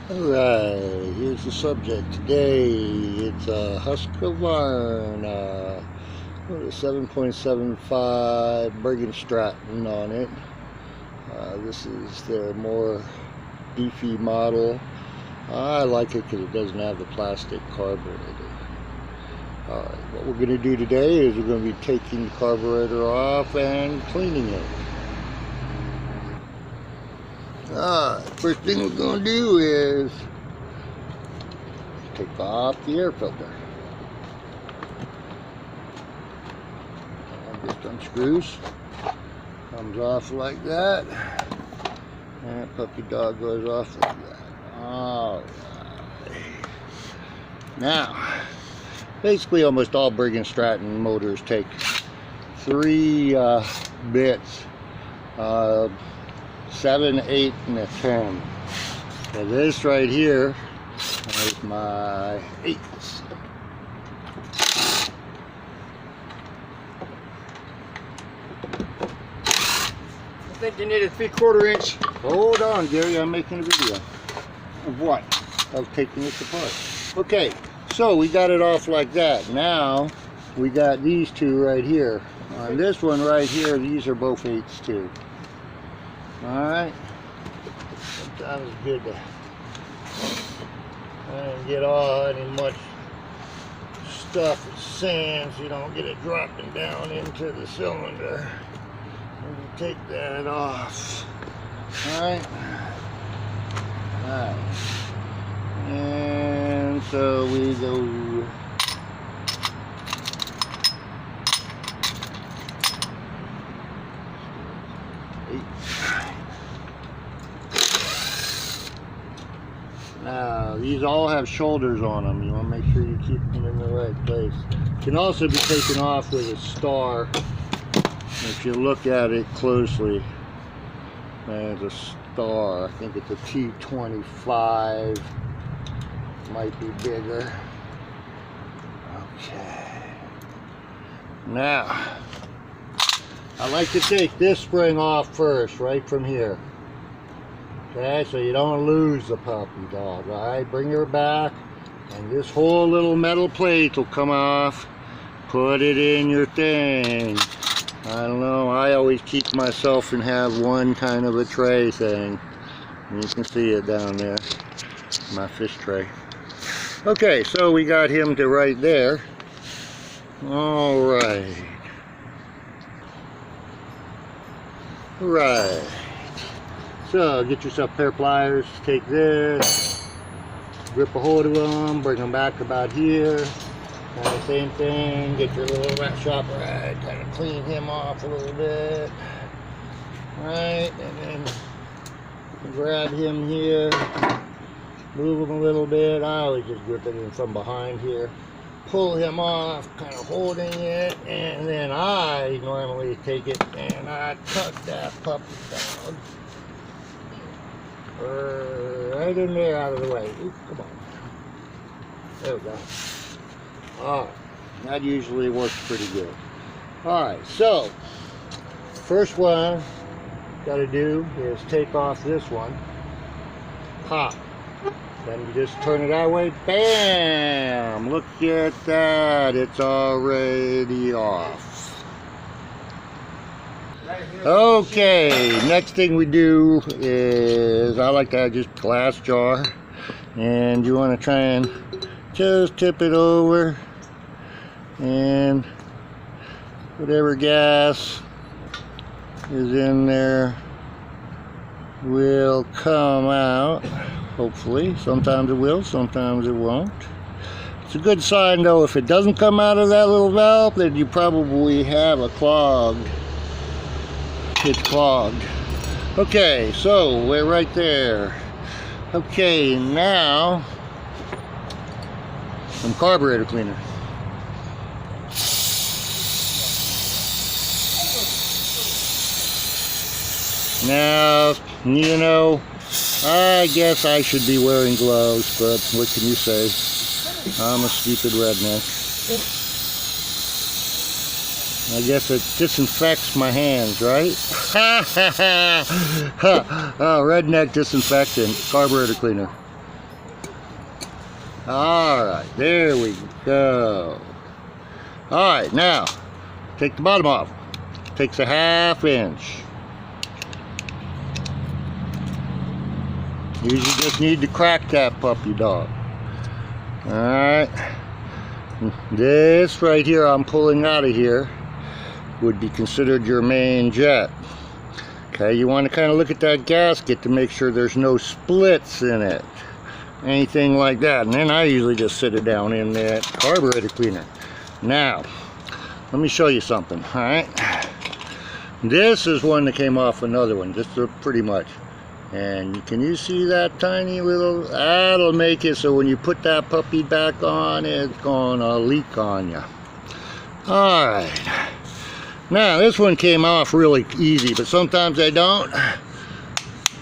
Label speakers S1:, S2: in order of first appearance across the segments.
S1: Alright, here's the subject today. It's a Husqvarna with a 7.75 Briggs and Stratton on it. This is their more beefy model. I like it because it doesn't have the plastic carburetor. Alright, what we're going to do today is we're going to be taking the carburetor off and cleaning it. First thing we're going to do is take off the air filter. And just unscrews. Comes off like that. And puppy dog goes off like that. Alright. Now, basically almost all Briggs and Stratton motors take 3 bits. 7, 8, and a 10. So this right here is my 8s.
S2: I think you need a 3/4 inch.
S1: Hold on, Gary, I'm making a video. Of what? Of taking this apart. Okay, so we got it off like that. Now, we got these two right here. On this one right here, these are both 8s too. Alright, sometimes it's good to get all any much stuff and sand so you don't get it dropping down into the cylinder. And you take that off. Alright. Alright. And so we go. Now, these all have shoulders on them. You want to make sure you keep them in the right place. Can also be taken off with a star. If you look at it closely, there's a star. I think it's a T25. Might be bigger. Okay. Now, I like to take this spring off first, right from here. Okay, so you don't lose the puppy dog. Alright, bring her back, and this whole little metal plate will come off. Put it in your thing. I don't know, I always keep myself and have one kind of a tray thing. And you can see it down there, my fish tray. Okay, so we got him to right there. Alright. Right. So get yourself a pair of pliers, take this, grip a hold of them, bring them back about here. Kind of same thing, get your little rat shop rag, kind of clean him off a little bit. Right, and then grab him here, move him a little bit. I always just grip it in from behind here. Pull him off, kind of holding it, and then I normally take it and I tuck that puppy down. Right in there, out of the way. Ooh, come on. There we go. Alright, that usually works pretty good. Alright, so first one got to do is take off this one. Pop. Then you just turn it that way. Bam! Look at that. It's already off. Okay, next thing we do is I like to have just glass jar, and you want to try and just tip it over, and whatever gas is in there will come out, hopefully. Sometimes it will, sometimes it won't. It's a good sign though, if it doesn't come out of that little valve, then you probably have a clogged. It's clogged. Okay, so we're right there. Okay, now some carburetor cleaner. Now, you know, I guess I should be wearing gloves, but what can you say? I'm a stupid redneck. I guess it disinfects my hands, right? Oh, redneck disinfectant, carburetor cleaner. Alright, there we go. Alright, now take the bottom off. Takes a 1/2 inch. You just need to crack that puppy dog. Alright. This right here I'm pulling out of here would be considered your main jet. Okay, you want to kind of look at that gasket to make sure there's no splits in it. Anything like that. And then I usually just sit it down in that carburetor cleaner. Now, let me show you something. Alright. This is one that came off another one, just pretty much. And can you see that tiny little, that'll make it so when you put that puppy back on, it's gonna leak on you. Alright. Now this one came off really easy, but sometimes they don't.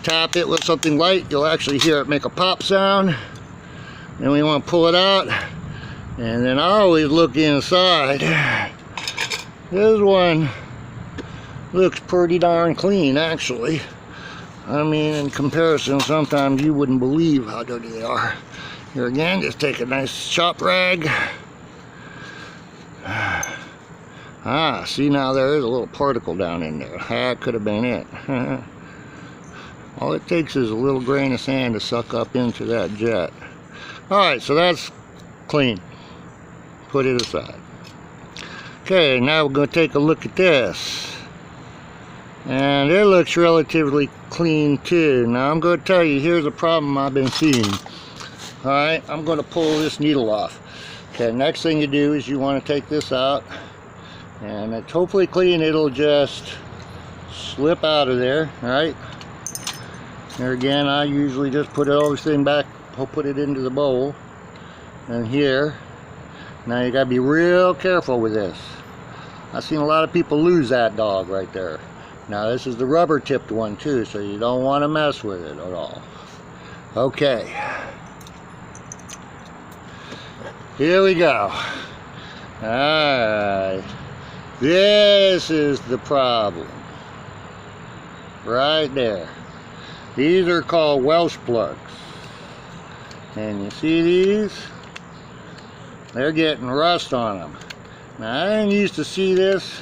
S1: Tap it with something light, you'll actually hear it make a pop sound. Then we want to pull it out. And then I always look inside. This one looks pretty darn clean, actually. I mean, in comparison, sometimes you wouldn't believe how dirty they are. Here again, just take a nice shop rag. Ah, see, now there is a little particle down in there. That could have been it. All it takes is a little grain of sand to suck up into that jet. Alright, so that's clean. Put it aside. Okay, now we're going to take a look at this. And it looks relatively clean too. Now I'm going to tell you, here's a problem I've been seeing. Alright, I'm going to pull this needle off. Okay, next thing you do is you want to take this out. And it's hopefully clean. It'll just slip out of there. Alright. There again, I usually just put everything back. I'll put it into the bowl. And here. Now you got to be real careful with this. I've seen a lot of people lose that dog right there. Now this is the rubber tipped one too, so you don't want to mess with it at all. Okay. Here we go. Alright. This is the problem. Right there. These are called Welsh plugs. And you see these? They're getting rust on them. Now I didn't used to see this.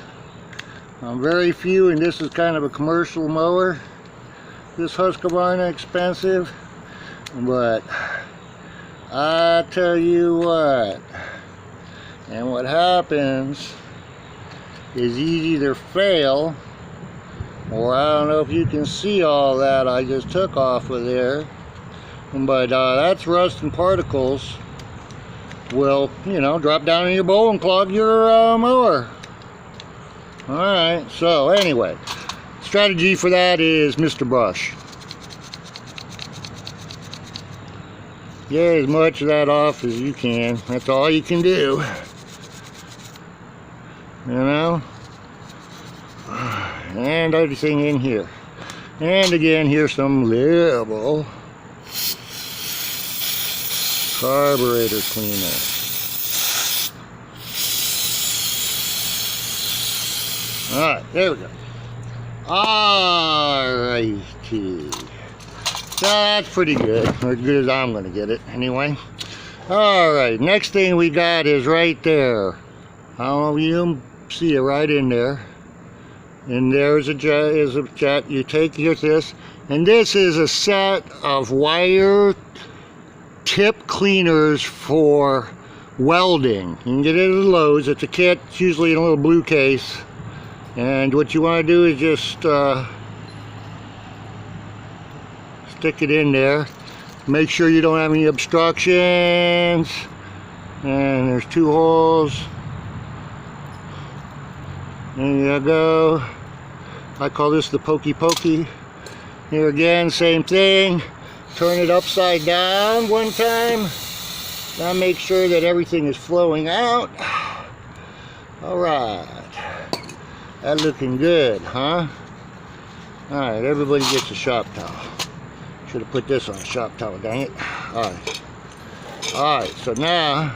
S1: Very few, and this is kind of a commercial mower. This Husqvarna expensive, but I tell you what, and what happens is these either fail, or I don't know if you can see all that I just took off of there, but that's rust and particles will, you know, drop down in your bowl and clog your mower. Alright, so anyway, strategy for that is Mr. Brush. Get as much of that off as you can. That's all you can do. You know? And everything in here. And again, here's some little carburetor cleaner. Alright, there we go. Alrighty. So that's pretty good. As good as I'm going to get it, anyway. Alright, next thing we got is right there. I don't know if you can see it right in there. And there's a jet. You take this, and this is a set of wire tip cleaners for welding. You can get it at Lowe's. It's a kit. It's usually in a little blue case. And what you want to do is just stick it in there. Make sure you don't have any obstructions. And there's 2 holes. There you go. I call this the pokey pokey. Here again, same thing. Turn it upside down one time. Now make sure that everything is flowing out. Alright. That looking good, huh? Alright, everybody gets a shop towel. Should have put this on a shop towel, dang it. Alright. Alright, so now,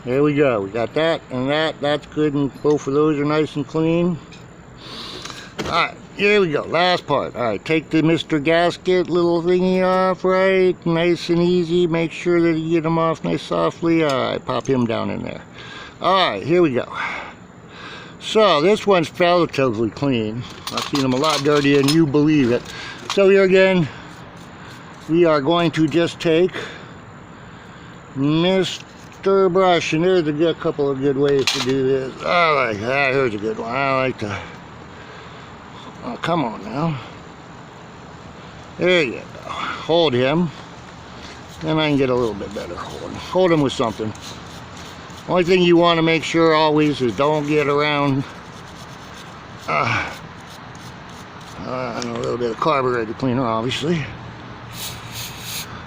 S1: there we go. We got that and that. That's good, and both of those are nice and clean. Alright, here we go, last part. All right, take the Mr. Gasket little thingy off, right? Nice and easy. Make sure that you get him off nice softly. All right, pop him down in there. All right, here we go. So this one's relatively clean. I've seen them a lot dirtier than you believe it. So here again, we are going to just take Mr. Brush, and there's a couple of good ways to do this. I like that. Here's a good one. I like to. Oh, come on now. There you go. Hold him. Then I can get a little bit better hold. Hold him with something. Only thing you want to make sure always is don't get around a little bit of carburetor cleaner, obviously.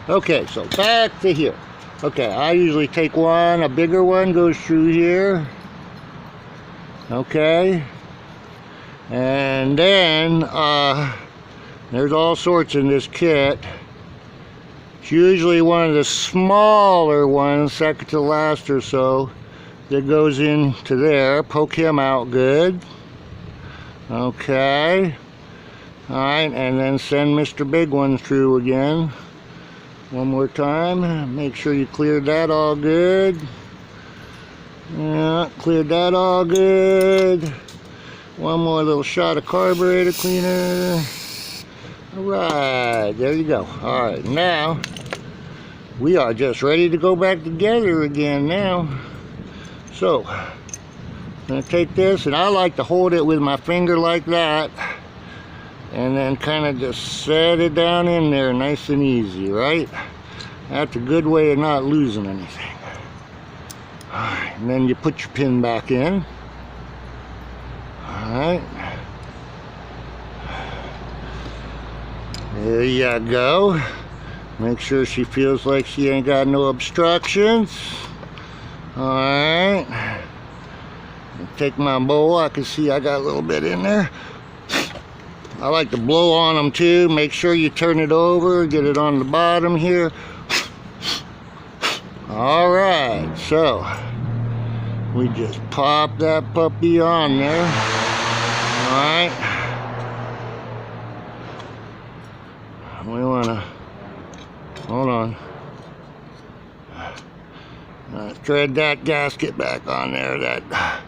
S1: Okay, so back to here. Okay, I usually take one, a bigger one goes through here. Okay. And then, there's all sorts in this kit. It's usually one of the smaller ones, second to last or so, that goes into there. Poke him out good. Okay. Alright, and then send Mr. Big One through again. One more time. Make sure you cleared that all good. Yeah, cleared that all good. One more little shot of carburetor cleaner. Alright, there you go. Alright, now we are just ready to go back together again now. So, I'm going to take this, and I like to hold it with my finger like that, and then kind of just set it down in there nice and easy, right? That's a good way of not losing anything. Alright, and then you put your pin back in. Alright. There you go. Make sure she feels like she ain't got no obstructions. Alright. Take my bowl. I can see I got a little bit in there. I like to blow on them too. Make sure you turn it over. Get it on the bottom here. Alright. So, we just pop that puppy on there. Alright. We want to, hold on. Thread that gasket back on there, that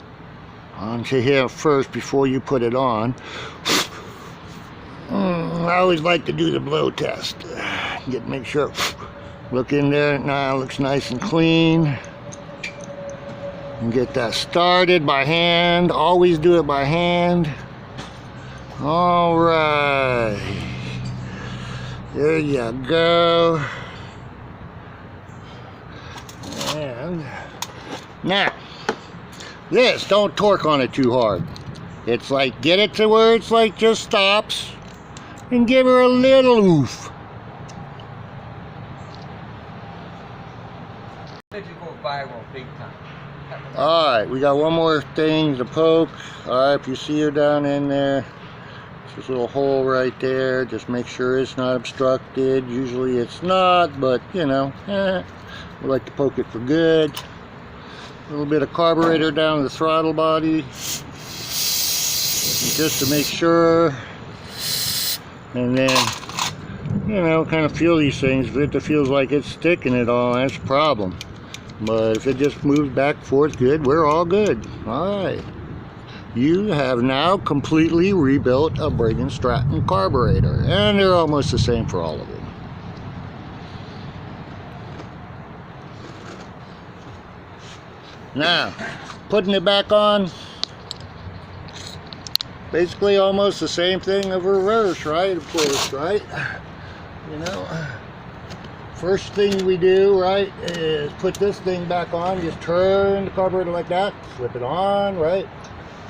S1: onto here first before you put it on. I always like to do the blow test. Make sure, look in there, now it looks nice and clean. And get that started by hand. Always do it by hand. All right. There you go. And now, this, don't torque on it too hard. It's like, get it to where it's like just stops, and give her a little oof. Alright, we got one more thing to poke. Alright, if you see her down in there, this little hole right there, just make sure it's not obstructed. Usually it's not, but you know, we like to poke it for good. A little bit of carburetor down the throttle body, just to make sure. And then, you know, kind of feel these things. If it feels like it's sticking at all, that's a problem. But if it just moves back and forth good, we're all good. Alright. You have now completely rebuilt a Briggs and Stratton carburetor. And they're almost the same for all of them. Now, putting it back on, basically almost the same thing of reverse, right? Of course, right? You know, first thing we do, right, is put this thing back on. Just turn the carburetor like that, flip it on, right?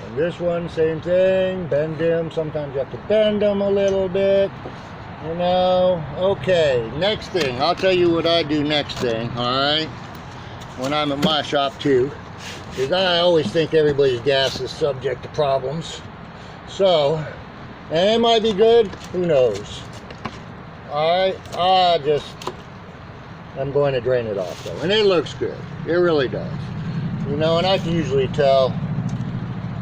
S1: And this one, same thing, bend them. Sometimes you have to bend them a little bit, you know. Okay, next thing, I'll tell you what I do next thing, all right? When I'm at my shop too, is I always think everybody's gas is subject to problems. So, and it might be good, who knows? Alright, I'm going to drain it off though. And it looks good. It really does. You know, and I can usually tell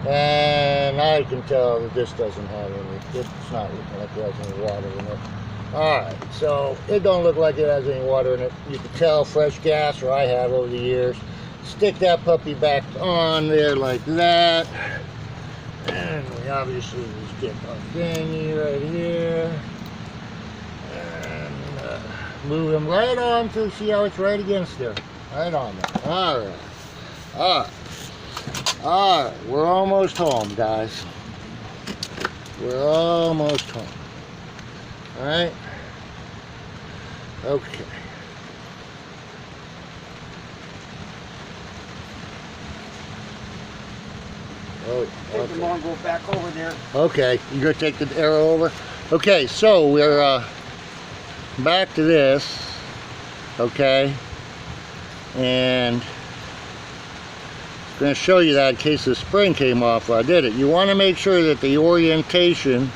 S1: And I can tell that this doesn't have any, it's not looking like it has any water in it. Alright, so it don't look like it has any water in it. You can tell fresh gas, or I have over the years. Stick that puppy back on there like that. And we obviously just get our thingy right here. And move him right on to see how it's right against there. Right on there. Alright. Alright. Alright, we're almost home, guys. We're almost home. Alright? Okay. Oh,
S2: Take them on, go back over there.
S1: okay, you're gonna take the arrow over? Okay, so we're back to this. Okay. And I'm going to show you that in case the spring came off while I did it. You want to make sure that the orientation,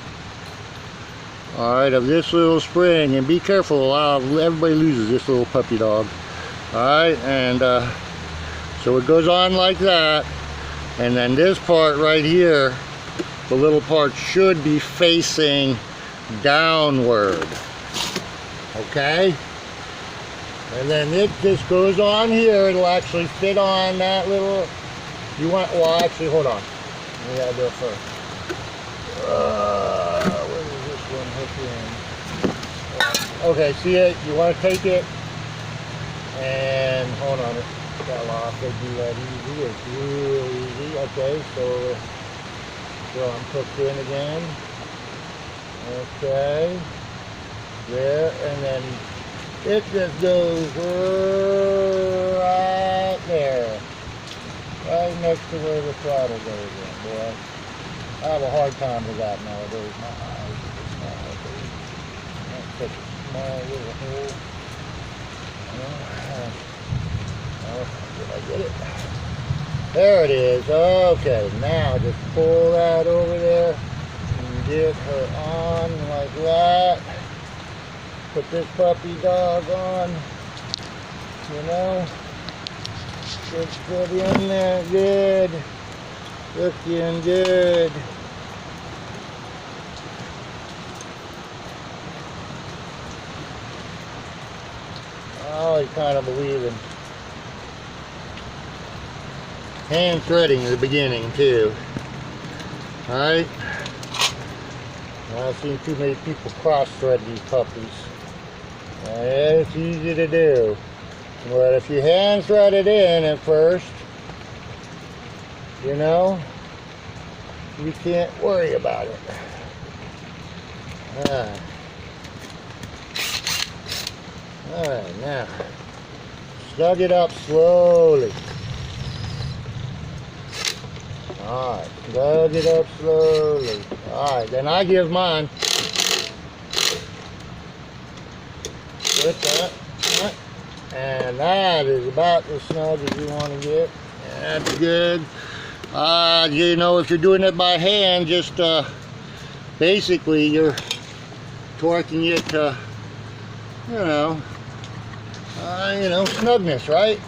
S1: alright, of this little spring, and be careful, everybody loses this little puppy dog. Alright, and so it goes on like that, and then this part right here, the little part should be facing downward. Okay? And then it just goes on here. It'll actually fit on that little. You want? Well, actually, hold on. We gotta do it first. Where does this one hook in? Okay, see it? You want to take it and hold on. It got off. They do that easy. It's real easy. Okay, so I'm hooked in again. Okay, there, and then. It just goes right there. Right next to where the throttle goes in, boy. I have a hard time with that nowadays. My eyes are just not okay. That's such a small little hole. Did I get it? There it is. Okay, now just pull that over there and get her on like that. Put this puppy dog on, you know, just put in there, good, looking good. Oh, you kind of believe in hand threading at the beginning too. Alright, I've seen too many people cross thread these puppies. It's easy to do, but if you hand thread it in at first, you know, you can't worry about it. Alright, now snug it up slowly. Alright, snug it up slowly. Alright, then I give mine. With that, and that is about as snug as you want to get. That's good. You know, if you're doing it by hand, just basically you're torquing it to, you know, snugness, right?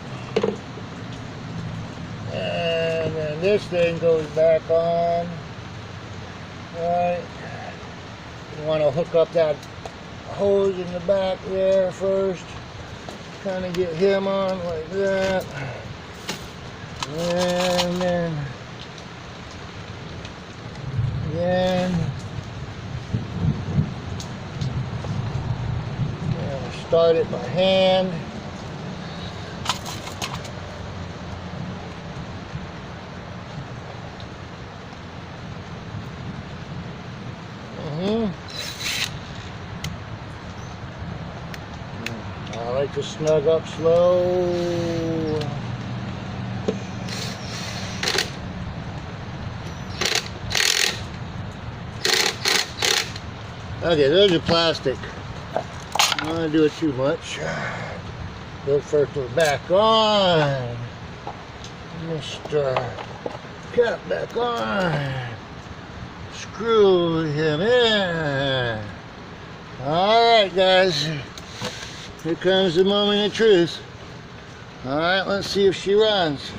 S1: And then this thing goes back on, right? You want to hook up that hose in the back there first, kind of get him on like that, and then start it by hand. I like to snug up slow. Okay, those are plastic. I don't want to do it too much. Look first to the back on. Mr. Cap back on. Screw him in. Alright, guys. Here comes the moment of truth. Alright, let's see if she runs.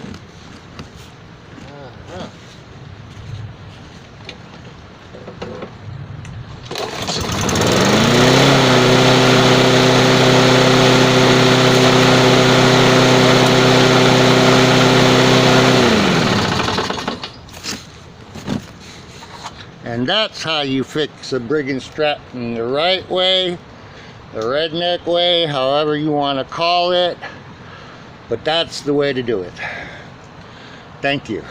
S1: And that's how you fix a Briggs and Stratton the right way, the redneck way, however you want to call it. But that's the way to do it. Thank you.